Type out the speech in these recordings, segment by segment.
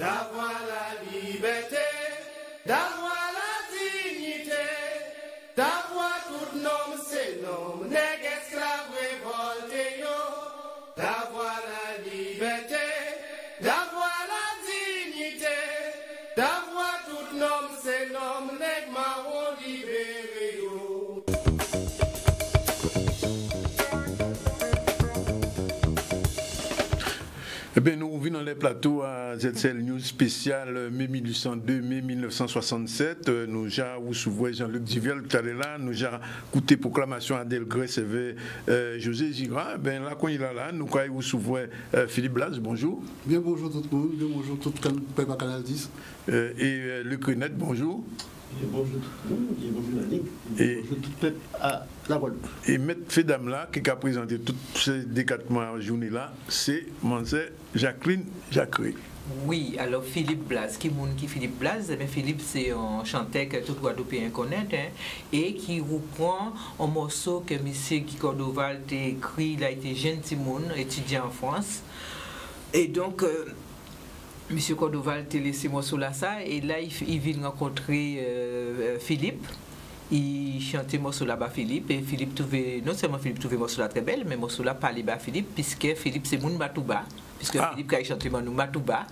d'avoir la liberté, d'avoir la dignité, d'avoir tout nom, c'est nom, nègre esclave révolté, yo, d'avoir la liberté, d'avoir la dignité, d'avoir tout nom, c'est nom, nègre marron libéré, yo. Eh bien, nous venons dans les plateaux à ZCL News spécial mai 1802, mai 1967. Nous avons, vous souvenez, Jean-Luc Diviel, tout à l'heure, nous avons écouté proclamation à Delgrès, CV José Gira. Ben là, quand il est là, nous avons, vous souvenez, Philippe Blas, bonjour. Bien bonjour tout le monde, bien bonjour tout le peuple à Canal 10. Et Luc Renette, bonjour. Et bonjour tout le monde, et bonjour la Ligue, et bonjour tout le peuple à la Guadeloupe. Et Maître Fédam là, qui a présenté tous ces décattements journée-là, c'est Mansé Jacqueline Jacquerie. Oui, alors Philippe Blas, qui Philippe Blas, mais Philippe c'est un chanteur que tout Guadeloupéen connaît, hein, et qui reprend un morceau que M. Guy Cordoval a écrit, il a été jeune Timoun, étudiant en France. Et donc, M. Cordoval a laissé ce morceau là, ça, et là il vient rencontrer Philippe. Il chantait morceau là-bas Philippe, et Philippe trouvait, non seulement Philippe trouvait morceau là très belle, mais morceau là parlait bas Philippe, puisque Philippe c'est Moun Matouba, puisque Philippe a chanté Matouba,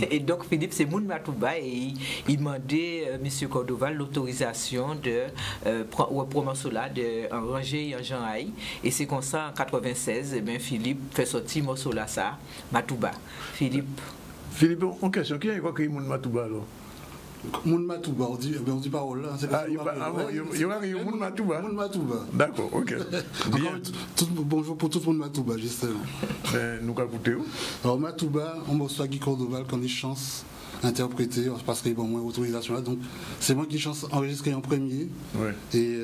et donc Philippe c'est Moun Matouba, et il demandait M. Cordoval l'autorisation de pour morceau là, d'enranger en Jean Haï, et c'est comme ça en 96, et bien Philippe fait sortir morceau là ça, Matouba. Philippe, en question, qui a écrit Moun Matouba alors? Moun Matouba, on dit parole là. Il y aura Moun Matouba. Moun Matouba. D'accord, ok. Bonjour pour tout le monde Matouba, justement. Nous allons écouter. Alors Matouba, on m'a Guy Cordoval quand il chance interprété, parce qu'il y a moins d'autorisation là. Donc c'est moi qui chance enregistré en premier. Ouais. Et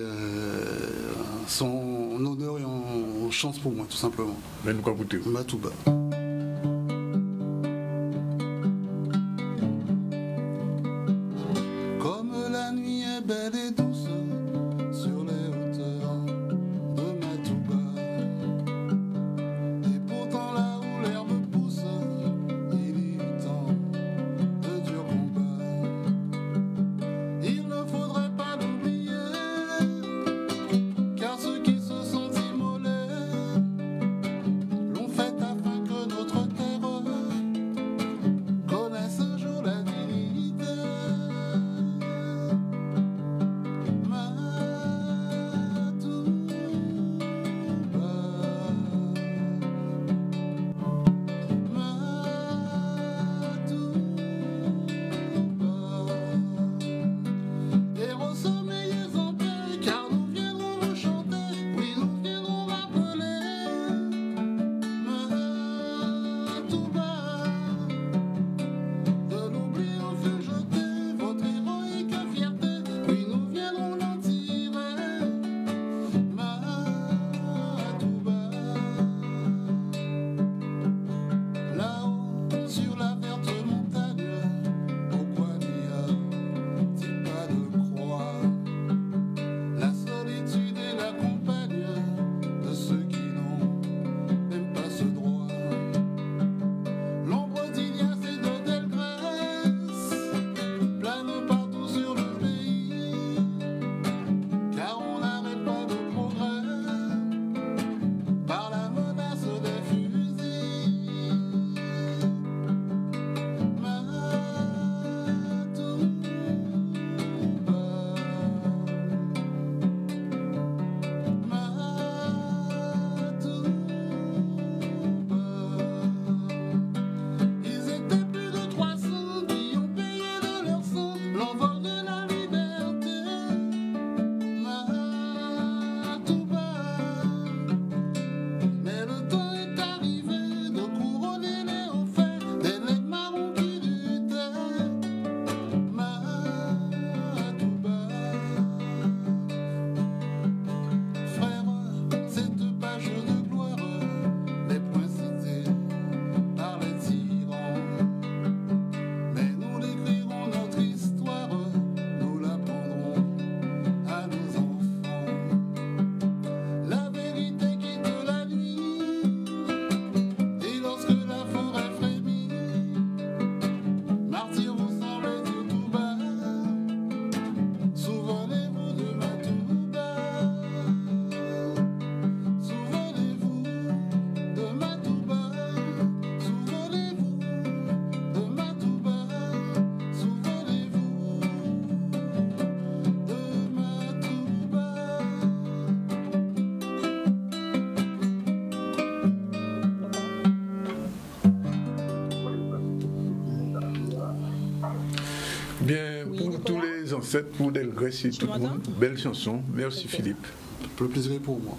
son honneur et en chance pour moi, tout simplement. Mais nous allons écouter. Matouba. Belle et douce sur les hauteurs de Matouba. Et pourtant là où l'herbe pousse, il y eut tant de durs combats. Il ne faudrait pas l'oublier, car ceux qui se sont immolés l'ont fait afin que Bien, Oui, pour Nicolas? tous les ancêtres, pour Delgrès et tout le monde, belle chanson. Merci Philippe. Le plaisir est pour moi.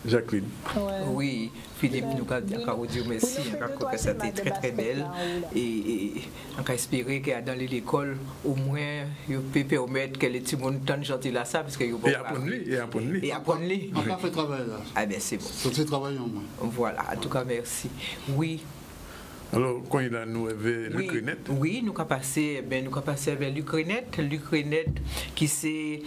Jacqueline. Ouais. Oui, Philippe, nous avons dit merci, Oui, on a que ça a été très très belle. Et on a espéré que dans l'école, au moins, il peut permettre que les petits gens tant gentil là ça, parce que Et apprendre-les. Et apprendre-les. On n'a pas fait travail là. Ah ben c'est bon. Ça fait travail en moins. Voilà, en tout cas, merci. Oui. Alors, quand il a nous avait Oui, l'Ukraine. oui, nous avons passé avec l'Ukraine, qui c'est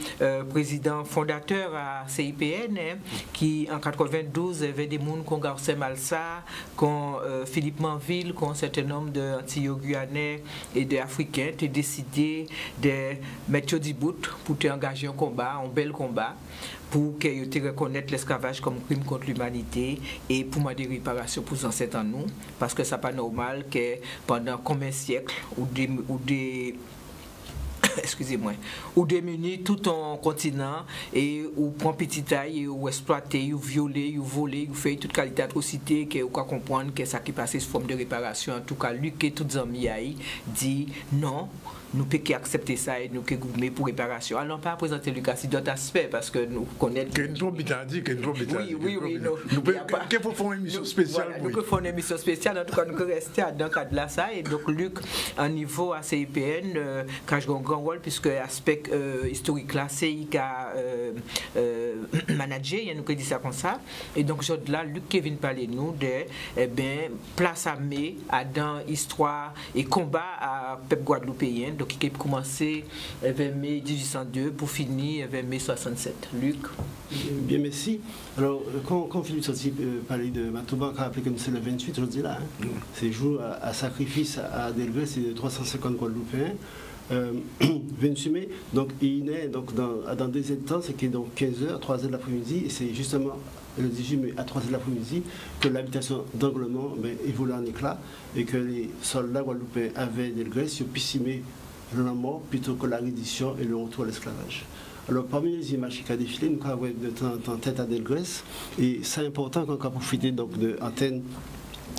président fondateur à CIPN, qui en 92 avait des gens comme Garcet Malsa, comme Philippe Manville, comme un certain nombre d'Antillais-Guyanais et d'Africains, qui ont décidé de mettre du bout pour engager un combat, un bel combat, pour qu'ils reconnaissent l'esclavage comme crime contre l'humanité et pour demander des réparations pour les ancêtres en nous, parce que ce n'est pas normal que pendant combien de siècles ou des excusez-moi, ou démunir tout un continent et ou prend petit taille ou exploiter ou violer ou voler ou faire toute qualité d'atrocité que ou comprendre que ça qui passe sous forme de réparation. En tout cas, lui qui tout amis dit non. Nous pouvons accepter ça et nous pouvons gouverner pour réparation. Alors, on ne peut pas présenter Lucas sur d'autres aspects parce que nous connaissons. Oui. Nous pouvons faire une émission spéciale. Nous pouvons faire une émission spéciale. En tout cas, nous pouvons rester dans le cadre de ça. Et donc, Luc, à niveau à CIPN, qui a joué un grand rôle puisque l'aspect historique là, CIK manager, il nous dit ça comme ça. Et donc, là, Luc qui vient parler nous de place armée dans l'histoire et combat à peuple guadeloupéen. Donc, qui a commencé vers mai 1802 pour finir vers mai 67. Luc. Bien, merci. Alors, quand Philippe Sorti parlait de Matouba, qui a appelé comme c'est le 28 aujourd'hui là, c'est jour à sacrifice à Delgrès, c'est de 350 Guadeloupéens. 28 mai, donc il naît donc, dans des temps, c'est que donc 15h, 3h de l'après-midi, et c'est justement le 18 mai à 3h de l'après-midi que l'habitation d'Anglement évolue en éclat et que les soldats guadeloupéens avaient Delgrès sur Pissimé la mort plutôt que la reddition et le retour à l'esclavage. Alors parmi les images qui ont défilé, nous avons de temps en temps tête à Delgrès et c'est important qu'on a profité donc de l'antenne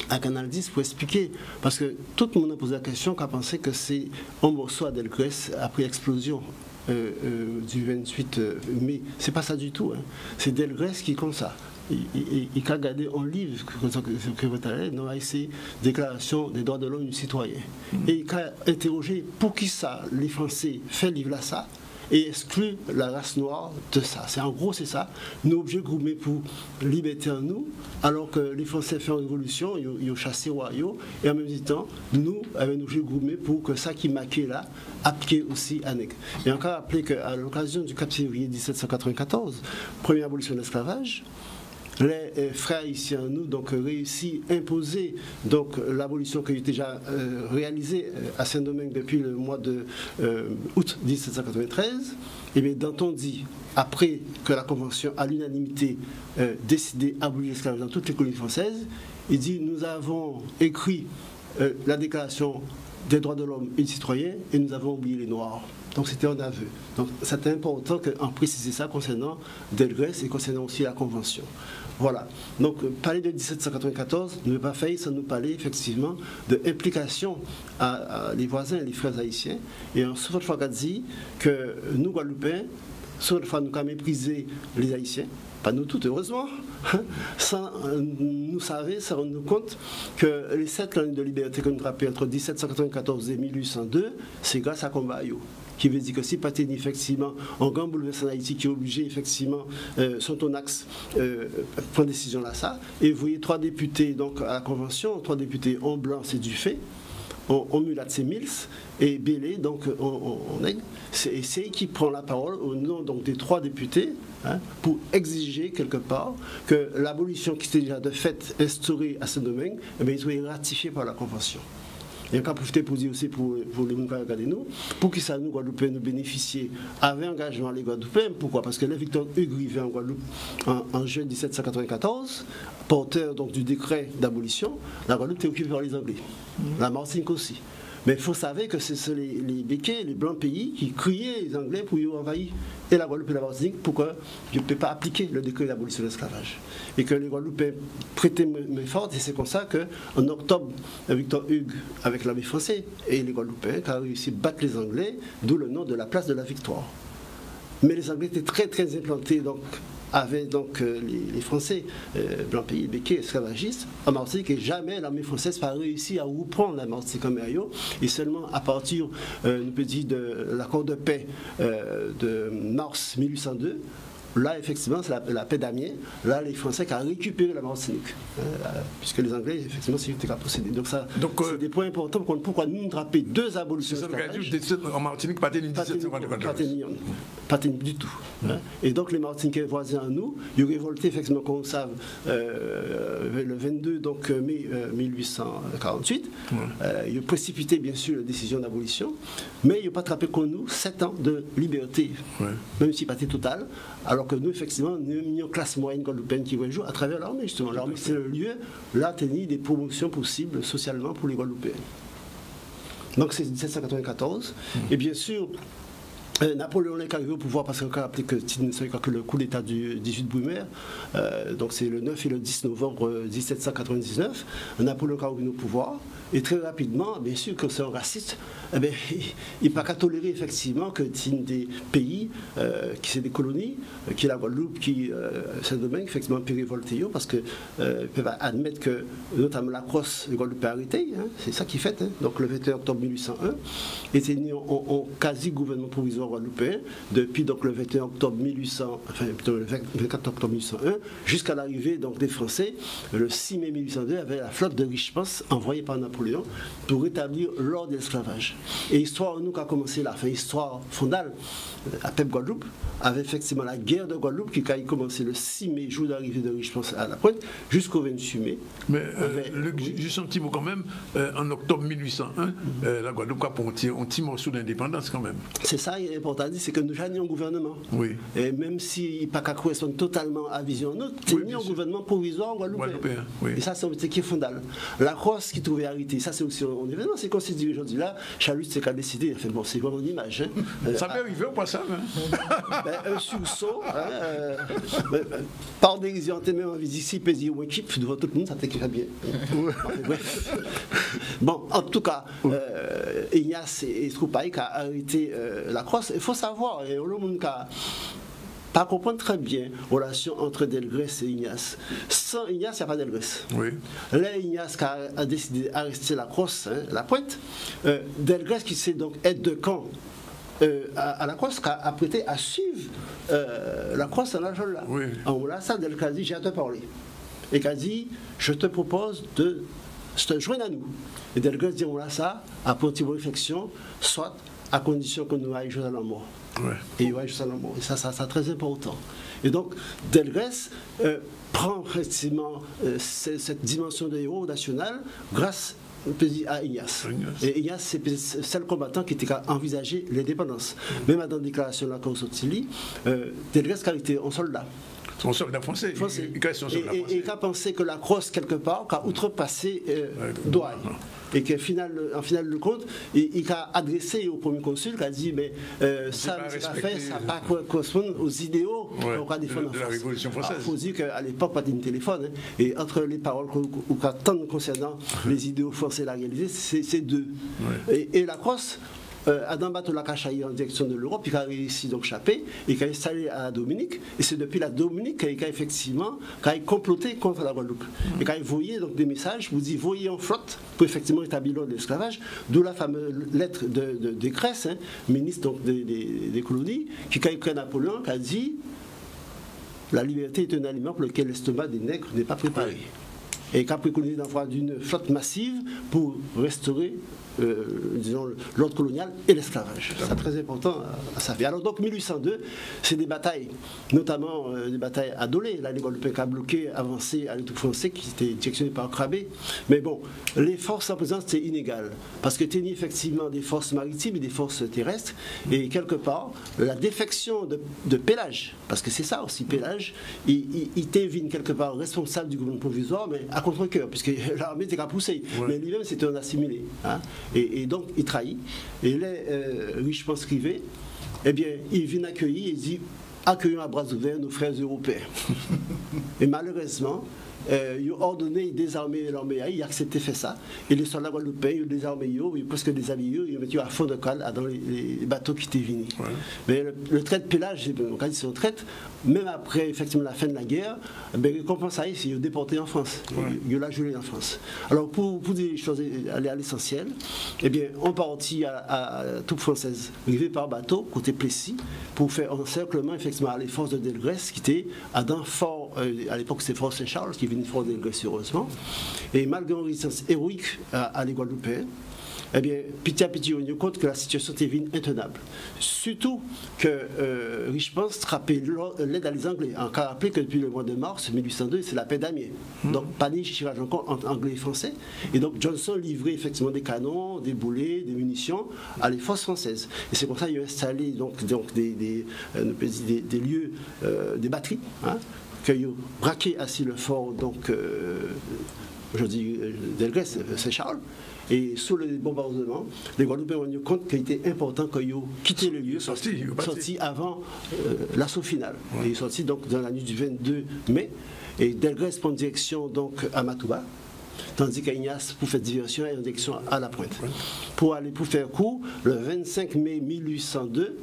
à Canal 10 pour expliquer, parce que tout le monde a posé la question, qu'on a pensé que c'est un morceau à Delgrès après l'explosion du 28 mai. C'est pas ça du tout. Hein. C'est Delgrès qui est comme ça. Il a gardé un livre que vous avez, c'est Déclaration des droits de l'homme du citoyen. Et il a interrogé pour qui ça, les Français, fait livre là ça et exclut la race noire de ça. En gros, c'est ça. Nous obligés groupés pour liberté en nous, alors que les Français font une révolution, ils ont chassé royaux, et en même temps, nous avons obligés groupés pour que ça qui marquait là, appliqué aussi à Nègre. Et encore rappeler qu'à l'occasion du 4 février 1794, première abolition de l'esclavage, les frères haïtiens, nous, donc réussi à imposer donc l'abolition qui a déjà réalisée à Saint-Domingue depuis le mois de août 1793. Et bien, Danton dit, après que la Convention à l'unanimité décidé d'abolir l'esclavage dans toutes les colonies françaises, il dit nous avons écrit la Déclaration des droits de l'homme et du citoyen et nous avons oublié les Noirs. Donc c'était un aveu. Donc c'était important qu'en préciser ça concernant Delgrès et concernant aussi la Convention. Voilà. Donc parler de 1794 ne veut pas faire sans nous parler effectivement de implication à les voisins et les frères haïtiens. Et en souvent fois qu'a dit que nous Guadeloupéens, souvent fois nous avons méprisé les Haïtiens. Pas nous tous, heureusement, sans nous savoir, sans rendre compte que les 7 années de liberté que nous rappelons entre 1794 et 1802, c'est grâce à Combayo. Qui veut dire que si pas effectivement un grand bouleversement en Haïti qui est obligé effectivement sur ton axe prendre décision là ça et vous voyez 3 députés donc à la convention, 3 députés en blanc c'est Dufay, on mulatte c'est Mills et Bélé donc on est c'est qui prend la parole au nom donc des 3 députés pour exiger quelque part que l'abolition qui était déjà de fait instaurée à Saint-Domingue soit ratifiée par la convention. Et on a profité pour dire aussi pour les gens qui regardent nous, pour que ça nous, Guadeloupéens, nous bénéficier avec engagement les Guadeloupéens. Pourquoi? Parce que les Victor Hugues arrivé en Guadeloupe en juin 1794, porteur donc du décret d'abolition, la Guadeloupe était occupée par les Anglais. La Martinique aussi. Mais il faut savoir que c'est les béquets, les blancs pays qui criaient les Anglais pour y envahir et la Guadeloupe et la Martinique pour que je ne peux pas appliquer le décret d'abolition de l'esclavage. Et que les Guadeloupéens prêtaient main forte, et c'est comme ça qu'en octobre, Victor Hugues, avec l'armée française, et les Guadeloupéens, ont réussi à battre les Anglais, d'où le nom de la place de la Victoire. Mais les Anglais étaient très très implantés, donc avaient donc les Français, blancs pays, béquets, esclavagistes, en Martinique, et jamais l'armée française n'a réussi à reprendre la Martinique en Mario, et seulement à partir, nous peut dire, de l'accord de paix de mars 1802, là, effectivement, c'est la paix d'Amiens. Là, les Français qui ont récupéré la Martinique. Puisque les Anglais, effectivement, c'est eux qui ont procédé. Donc, c'est des points importants pourquoi nous draper deux abolitions. C'est ça, en Martinique, pas de 1794. Pas du tout. Et donc, les Martiniquais voisins à nous, ils ont révolté, effectivement, comme on sait, le 22 donc, mai 1848. Ils ont précipité, bien sûr, la décision d'abolition. Mais ils n'ont pas attrapé comme nous 7 ans de liberté. Même si pas total. Alors que nous, effectivement, nous avons une classe moyenne guadeloupéenne qui joue à travers l'armée, justement. L'armée, c'est le lieu, là, tenir des promotions possibles socialement pour les Guadeloupéens. Donc, c'est 1794. Et bien sûr, Napoléon est arrivé au pouvoir parce qu'on a appelé que le coup d'État du 18 Brumaire, donc c'est le 9 et le 10 novembre 1799, Napoléon est arrivé au pouvoir, et très rapidement, bien sûr, que c'est un raciste, eh bien, il n'a pas qu'à tolérer effectivement que des pays, qui sont des colonies, qui est la Guadeloupe, qui Saint-Domingue, effectivement, peut révolter, parce qu'ils peuvent admettre que, notamment la crosse, les Guadeloupes arrêté, c'est ça qui fait, donc le 21 octobre 1801, était né en quasi-gouvernement provisoire guadeloupéen depuis donc le 21 octobre 1800, enfin plutôt le 24 octobre 1801 jusqu'à l'arrivée donc des Français le 6 mai 1802 avec la flotte de Richepens envoyée par Napoléon pour rétablir l'ordre de l'esclavage. Et l'histoire nous qui a commencé là, enfin histoire fondale à Pep Guadeloupe avec effectivement la guerre de Guadeloupe qui a commencé le 6 mai, jour d'arrivée de Richepens à la Pointe, jusqu'au 28 mai. Mais juste un petit mot quand même, en octobre 1801, la Guadeloupe a pour un petit morceau d'indépendance quand même. C'est ça, il est important de dire, c'est que nous sommes en gouvernement. Oui. Et même si pas qu'à correspondre totalement à la vision notre, c'est mis en gouvernement provisoire en Guadeloupe. Oui. Et ça, c'est un petit qui est fondal. La crosse qui trouvait arrêté, ça c'est aussi un événement, c'est constitué aujourd'hui là. Chalut, c'est qu'à décider, enfin bon, c'est vraiment une image. Ça peut arriver ou pas ça un sursaut, par dérision, même en visite ici, pays ou équipe, devant tout le monde, ça t'écrit bien. Bref. Bon, en tout cas, Ignace et Troupaille qui a arrêté la crosse. Il faut savoir, et le monde pas comprendre très bien la relation entre Delgrès et Ignace. Sans Ignace, il n'y a pas Delgrès. Oui. Là, Ignace a décidé d'arrêter la crosse, la pointe. Delgrès qui s'est donc aide de camp à la crosse, qui a prêté à suivre la crosse dans la jolle là. Oui. En là, ça, Delgrès a dit, j'ai à te parler. Et qui a dit, je te propose de te joindre à nous. Et Delgrès dit, on a ça, après une petite réflexion, soit à condition que nous aillions à la mort. Ouais. Et il va jusqu'à la mort. Et ça, c'est très important. Et donc, Delgrès prend effectivement cette dimension de héros national grâce à Ignace. Et Ignace, c'est celle combattant qui était envisagé l'indépendance. Même dans la déclaration de la Constitution, Delgrès a été un soldat. Son soldat français. Et qui a pensé que la crosse, quelque part, qui a outrepassé Douai. Et qu'en final de compte, il a adressé au premier consul, qui a dit, mais ça, ça ne pas correspondre aux idéaux qu'on va défendre en France. De la Révolution française. Il faut dire qu'à l'époque, pas de téléphone. Et entre les paroles qu'on attend concernant les idéaux français la réaliser, c'est deux. Ouais. Et la crosse, Adam Batola a chaillé en direction de l'Europe, il a réussi donc chapé et qui a installé à la Dominique. Et c'est depuis la Dominique qu'il a effectivement comploté contre la Guadeloupe. Et quand il voyait donc des messages, vous dites voyez en flotte pour effectivement établir l'ordre de l'esclavage, d'où la fameuse lettre de Cresse, ministre donc des colonies, qui a écrit à Napoléon, qui a dit la liberté est un aliment pour lequel l'estomac des nègres n'est pas préparé. Et qui a préconisé d'envoi d'une flotte massive pour restaurer disons, l'ordre colonial et l'esclavage. C'est très important à savoir. Alors donc 1802, c'est des batailles, notamment des batailles à Dolé. Là, les Guadeloupéens qui ont bloqué, avancé à l'étoile français qui était directionné par Crabé. Mais bon, les forces en présence étaient inégales. Parce que tenir effectivement des forces maritimes et des forces terrestres. Et quelque part, la défection de Pélage, parce que c'est ça aussi, Pélage, il devine quelque part responsable du gouvernement provisoire, mais à contre-cœur, puisque l'armée était qu'à pousser, mais lui-même c'était un assimilé. Hein. Et donc il trahit. Et là, Richemont scrivait, eh bien, il vient accueillir, il dit accueillons à bras ouverts nos frères européens. Et malheureusement, ils ont ordonné de désarmer l'armée, ils ont accepté de faire ça. Et les soldats guadeloupéens, ils ont désarmé, ils ont presque déshabillé, ils ont mis à fond de cale dans les bateaux qui étaient venus. Ouais. Mais le trait de pélage, quand ils sont traite, même après effectivement la fin de la guerre, ben, comme ça, ils ont déporté en France. Ouais. Ils ont gelé en France. Alors pour dire les choses, aller à l'essentiel, eh bien, on partit à troupe française, arrivé par bateau, côté Plessis, pour faire un encerclement effectivement à les forces de Delgrès, qui était à d'un fort, à l'époque c'était Fort Saint-Charles, qui venait de Fort Delgrès heureusement. Et malgré une résistance héroïque à les Guadeloupéens, eh bien, petit à petit, on se rend compte que la situation était intenable. Surtout que Richemont frappait l'aide à les Anglais. On a rappelé que depuis le mois de mars 1802, c'est la paix d'Amiens. Donc, pas de tirage encore entre Anglais et Français. Et donc, Johnson livrait effectivement des canons, des boulets, des munitions à les forces françaises. Et c'est comme ça qu'il a installé donc des lieux, des batteries, hein, qu'ils ont braqué assis le fort, donc, aujourd'hui, Delgrès, Saint-Charles. Et sous le bombardement, les Guadeloupéens ont rendu compte qu'il était important qu'ils aient quitté le lieu, sorti avant l'assaut final. Ouais. Et ils sont sortis donc dans la nuit du 22 mai. Et Delgrès prend direction donc à Matouba, tandis qu'Ignace, pour faire diversion, est en direction à La Pointe. Ouais. Pour faire court, le 25 mai 1802,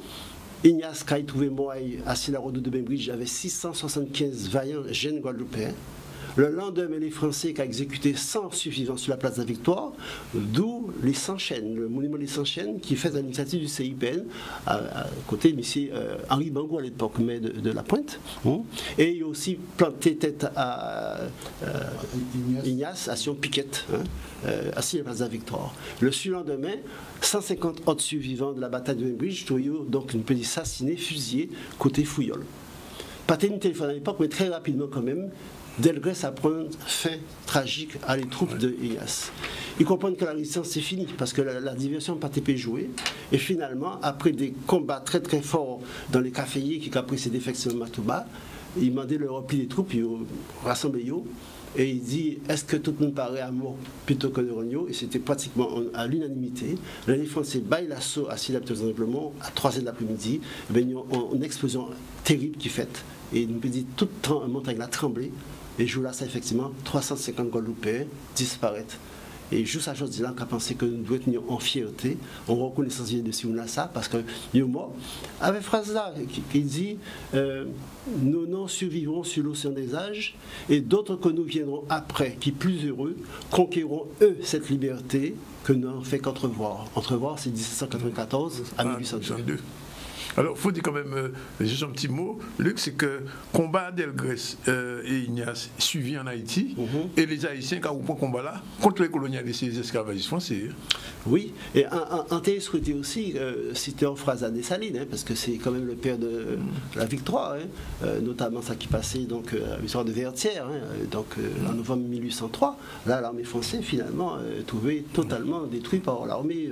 Ignace, quand il trouvait moi assis à la route de Bainbridge, avait 675 vaillants jeunes Guadeloupéens. Le lendemain, les Français qui ont exécuté 100 suffisants sur la place de la Victoire, d'où les 100 chaînes, le monument des 100 chaînes qui fait à l'initiative du CIPN, à côté de M. Henri Bango à l'époque, mais de La Pointe. Et il a aussi planté tête à Ignace, à Sion Piquette, assis à la place de la Victoire. Le surlendemain, 150 autres survivants de la bataille de Bainbridge, donc une petite assassinée, fusillée, côté Fouillol. Pas de téléphone à l'époque, mais très rapidement quand même, Delgrès apprend fin tragique à les troupes de Ignace. Ils comprennent que la résistance c'est fini parce que la diversion n'a pas été jouée. Et finalement, après des combats très très forts dans les caféiers qui ont précédé effectivement Matouba, ils demandaient le repli des troupes, ils ont rassemblé et il dit est-ce que tout le monde paraît à mort plutôt que de Rogno? Et c'était pratiquement à l'unanimité. Les Français baillent l'assaut à Silla-Pteux-Simplement à 3h de l'après-midi. Il y a une explosion terrible qui fait. Et nous dit tout le temps, montagne a tremblé. Et jour là, ça effectivement, 350 Guadeloupéens disparaissent. Et juste à chose là, on a pensé que nous devons tenir en fierté, en reconnaissance de Siounassa, parce que nous morts. Avec phrase là, qui dit nous non survivrons sur l'océan des âges, et d'autres que nous viendrons après, qui plus heureux, conquéreront eux cette liberté que nous n'avons fait qu'entrevoir. Entrevoir, c'est 1794 à 1802. Alors, il faut dire quand même, juste un petit mot, Luc, c'est que combat Delgrès et Ignace suivi en Haïti, et les Haïtiens qui ont pris combat là contre les colonialistes et les esclavagistes français. Oui, et un tel souhaitait aussi citer en phrase à Dessalines, parce que c'est quand même le père de la victoire, notamment ça qui passait donc l'histoire de Vertières, en novembre 1803. Là, l'armée française finalement trouvée totalement détruite par l'armée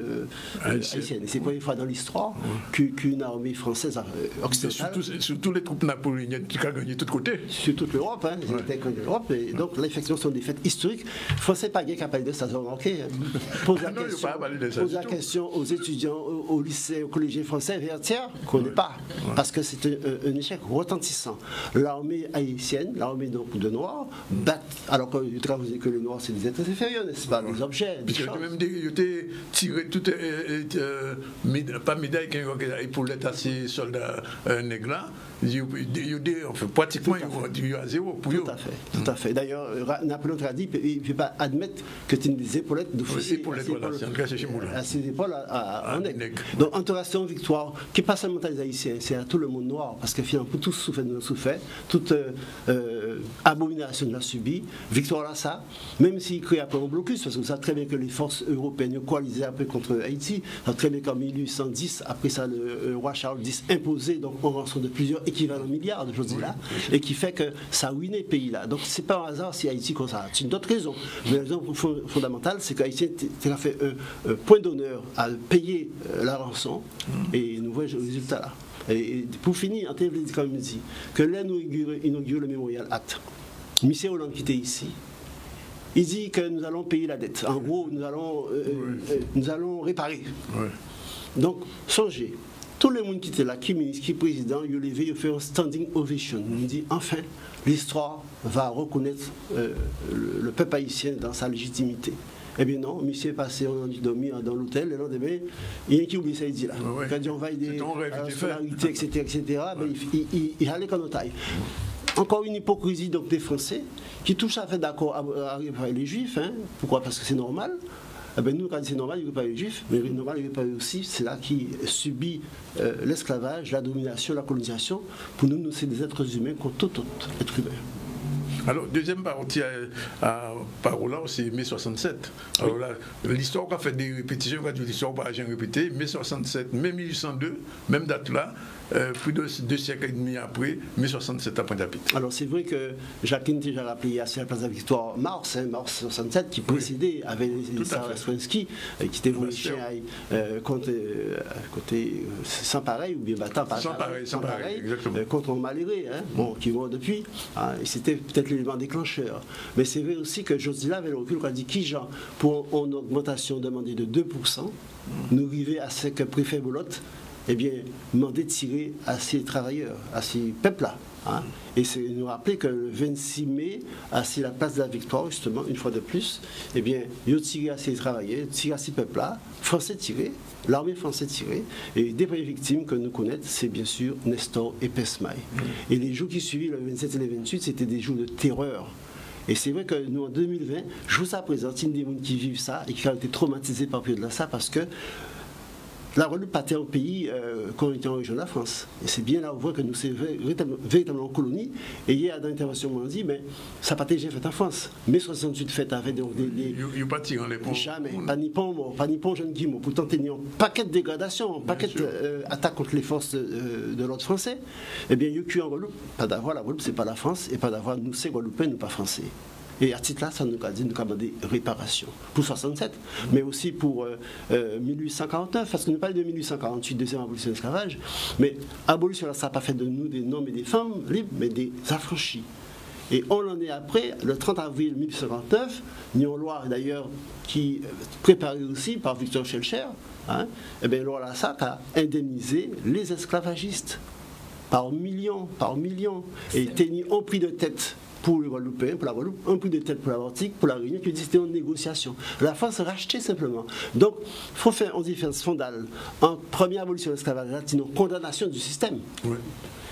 haïtienne. Et c'est la première fois dans l'histoire qu'une armée française occidentale. Surtout les troupes napoléoniennes qui ont gagné de tous côtés. Sur toute l'Europe, ils étaient connus l'Europe. Et donc, là, effectivement, ce sont des faits historiques. Les Français pas bien capables de ça, vous remarquez. Pose la question aux étudiants, au lycée, au collégien français, Vertières, qu'on ne connaît pas. Parce que c'est un échec retentissant. L'armée haïtienne, l'armée de Noirs, bat, alors que les Noirs, c'est des êtres inférieurs, n'est-ce pas, des objets. Parce que même ils étaient tirés, pas médaille, pour l'État, ces soldats nègres là, pratiquement ils vont à zéro. Tout à fait. D'ailleurs, Napoléon a dit qu'il ne peut pas admettre que tu as des épaulettes d'officier à ses épaules en nègre. Donc, entoration, victoire, qui n'est pas seulement les Haïtiens, c'est à tout le monde noir, parce que finalement, tous souffert, toute abomination l'a subi. Victoire là, ça, même s'il crée après un blocus, parce que vous savez très bien que les forces européennes coalisaient après contre Haïti, vous savez très bien qu'en 1810, après ça, le roi Charles X imposait donc en rançon de plusieurs équivalents milliards de choses là, et qui fait que ça a ruiné le pays là. Donc c'est pas un hasard si Haïti comme ça. C'est une autre raison. Mais la raison fondamentale, c'est qu'Haïti a fait un point d'honneur à payer la rançon, et nous voyons le résultat là. Et pour finir, en termes de comme dit, que là nous inaugurons le Memorial Act. Michel Hollande qui était ici, il dit que nous allons payer la dette. En gros, nous allons réparer. Ouais. Donc, songez, tout le monde qui était là, qui ministre, qui président, il a levé, il a fait un standing ovation. Il dit, enfin, l'histoire va reconnaître le peuple haïtien dans sa légitimité. Eh bien non, monsieur est passé, on a dormi dans l'hôtel, le lendemain, il y a un qui oublie ça, il dit là. Ouais. Quand on va aider à la scolarité, etc., ben, il allait qu'en taille. Encore une hypocrisie donc des Français qui touchent à fait d'accord à réparer les Juifs. Hein. Pourquoi? Parce que c'est normal. Eh ben nous, quand c'est normal, il réparer les Juifs, mais normal, il réparer aussi, c'est là qui subit l'esclavage, la domination, la colonisation. Pour nous, c'est des êtres humains comme tout autre être humain. Alors, deuxième partie à Parola, c'est mai 67. Alors là, l'histoire qu'on fait des répétitions, quand l'histoire n'a pas jamais répété, mai 67, mai 1802, même date là, plus de 2 siècles et demi après, mai 67 à Pointe-à-Pitre. Alors c'est vrai que Jacqueline déjà rappelé à la place de la Victoire mars 67, qui précédait avec Sarah Swensky, qui était venu côté sans pareil, ou bien battant sans pareil, contre Maléré, hein, bon, qui vont depuis, hein, et c'était peut-être l'élément déclencheur. Mais c'est vrai aussi que Josila avait le recul quand il dit qui genre pour une augmentation demandée de 2%, nous arrivons à ce que préfet Bolotte, eh bien, demander de tirer à ces travailleurs, à ces peuples-là. Hein. Et c'est nous rappeler que le 26 mai, à la place de la Victoire, justement, une fois de plus, eh bien, ils ont tiré à ces travailleurs, tiré à ces peuples-là, Français tirés, l'armée française tirée, et des premières victimes que nous connaissons, c'est bien sûr Nestor et Pesmaï. Et les jours qui suivirent, le 27 et le 28, c'était des jours de terreur. Et c'est vrai que nous, en 2020, je vous présente une des gens qui vivent ça et qui ont été traumatisés par période de ça parce que la Guadeloupe partait au pays quand on était en région de la France. Et c'est bien là où on voit que nous sommes véritablement en colonie. Et hier, dans l'intervention, on dit, mais ça partait déjà fait en France. Mais 68 fait avec des... Il n'y a pas de tirant les ponts. Jamais. Pas ni pont, jeune Guimau. Pourtant, il y a un paquet de dégradations, un paquet d'attaques contre les forces de l'ordre français. Eh bien, il y a eu en Guadeloupe. Pas d'avoir la Guadeloupe, c'est pas la France. Et pas d'avoir nous, c'est Guadeloupéens, nous, pas Français. Et à ce titre-là, ça nous a dit nous avons des réparations pour 67, mais aussi pour 1849, parce que nous parlons de 1848, deuxième abolition de l'esclavage, mais abolition, ça n'a pas fait de nous des hommes et des femmes libres, mais des affranchis. Et on l'en est après, le 30 avril 1859, il y a une loi d'ailleurs qui préparée aussi par Victor Schellcher, hein, et bien loi là, ça a indemnisé les esclavagistes par millions, et tenu un prix de tête pour les Guadeloupéens, pour la Guadeloupe, un prix de tête pour la Martinique, pour la Réunion, qui existait en négociation. La France rachetait simplement. Donc, il faut faire une différence fondamentale. En première abolition de l'esclavage, c'est une condamnation du système. Oui.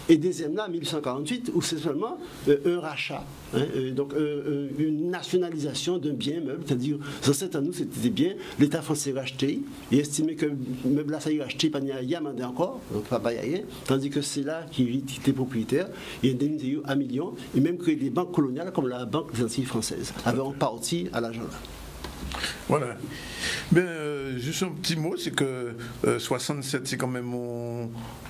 Et deuxième là, 1848, où c'est seulement un rachat, hein, donc une nationalisation d'un bien meuble, c'est-à-dire, à nous, c'était des biens, l'État français racheté, il estimait que le meuble là, ça y racheté, pas y a demandé encore, donc pas y rien, tandis que c'est là qu'il était propriétaire, il indemnisé à millions, et même que les banques coloniales, comme la Banque des Antilles françaises, avaient en partie à l'argent là. Voilà. Ben, juste un petit mot, c'est que 67, c'est quand même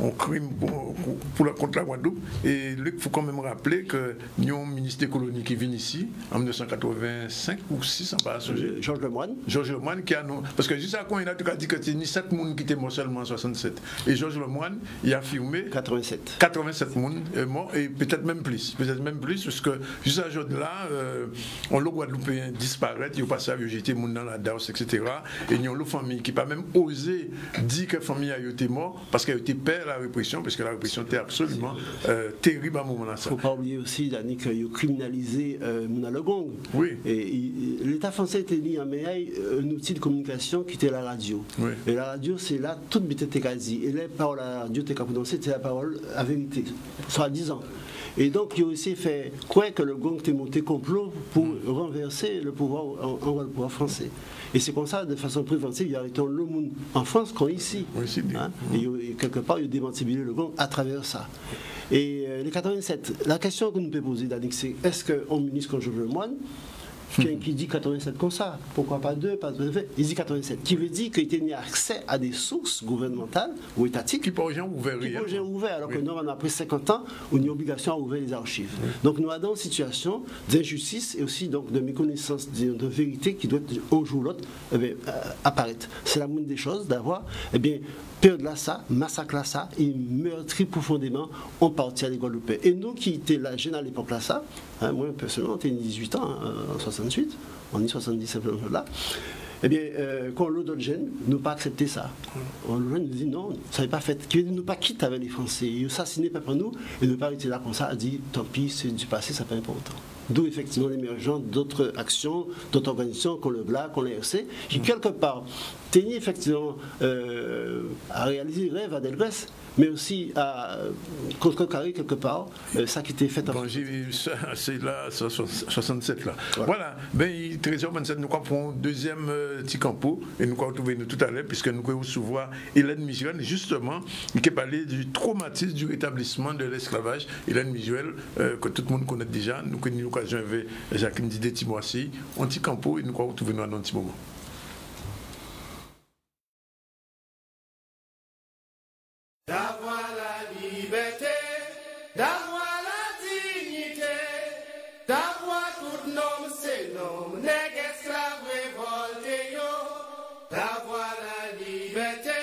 un crime contre la Guadeloupe. Et il faut quand même rappeler que nous avons un ministre des colonies qui vient ici en 1985 ou 6, pas associé. Georges Lemoine. Georges Lemoine qui a parce que juste à quand il a dit que c'était 7 personnes qui étaient morts seulement en 67. Et Georges Lemoine, il a affirmé 87 personnes morts et peut-être même plus. Parce que juste à ce jour-là, on le Guadeloupéen disparaît, il passe à jeter moun dans la danse, etc. Et il y a une famille qui n'a pas même osé dire que la famille a été morte parce qu'elle a été père la répression, parce que la répression était absolument terrible à un moment-là. Il ne faut pas oublier aussi, Dani, qu'il a criminalisé Mouna Legong. Oui. Et l'État français était mis en meilleur un outil de communication qui était la radio. Oui. Et la radio, c'est là, toute bête était quasi. Et les paroles à la radio étaient prononcées, c'était la parole à vérité, soit 10 ans. Et donc, il a aussi fait croire que le Gong était monté complot pour renverser le pouvoir le pouvoir français. Et c'est comme ça, de façon préventive, il y a été le monde en France comme ici. Oui, hein, et quelque part, il a démantibilé le Gong à travers ça. Et les 87, la question que nous pouvons poser, Danick, c'est est-ce qu'un ministre comme Georges Lemoine, qui dit 87 comme ça, pourquoi pas 2, pas 2, il dit 87, qui veut dire qu'il tenait accès à des sources gouvernementales ou étatiques qui pour gens ouverts, alors que nous, on a après 50 ans, on a une obligation à ouvrir les archives. Oui. Donc nous avons une situation d'injustice et aussi donc, de méconnaissance de vérité qui doit un jour ou l'autre apparaître. C'est la moindre des choses d'avoir peur de là ça, massacre là ça et meurtri profondément en partie à l'école de paix. Et nous qui étions là, jeunes à l'époque là ça, hein, moi personnellement, j'étais 18 ans en 68, en 1970, là. Eh bien, quand l'Odolgène nous pas accepté ça. L'Odolgène nous dit non, ça n'est pas fait. Qui nous pas quitte avec les Français. Ils assassiné pas pour nous et ne pas arrêter là comme ça, a dit tant pis, c'est du passé, ça pas important. D'où effectivement l'émergence d'autres actions, d'autres organisations, comme le BLA, comme l'ERC, qui quelque part tenaient effectivement à réaliser le rêve à Delgrès, mais aussi à contrecarrer quelque part ça qui était fait en France. J'ai vu ça, c'est là, 67 là. Voilà. Ben, 13h27, nous prenons deuxième petit campo et nous retrouver nous tout à l'heure, puisque nous pouvons recevoir Hélène Mijuel, justement, qui parlait du traumatisme du rétablissement de l'esclavage. Hélène Mijuel, que tout le monde connaît déjà, nous connaissons l'occasion avec Jacqueline Didet-Timoissi, un petit campo et nous retrouver nous dans un petit moment. D'avoir la liberté, d'avoir la dignité, d'avoir tout nom, c'est nom, n'est qu'esclave révolté, yo. D'avoir la liberté,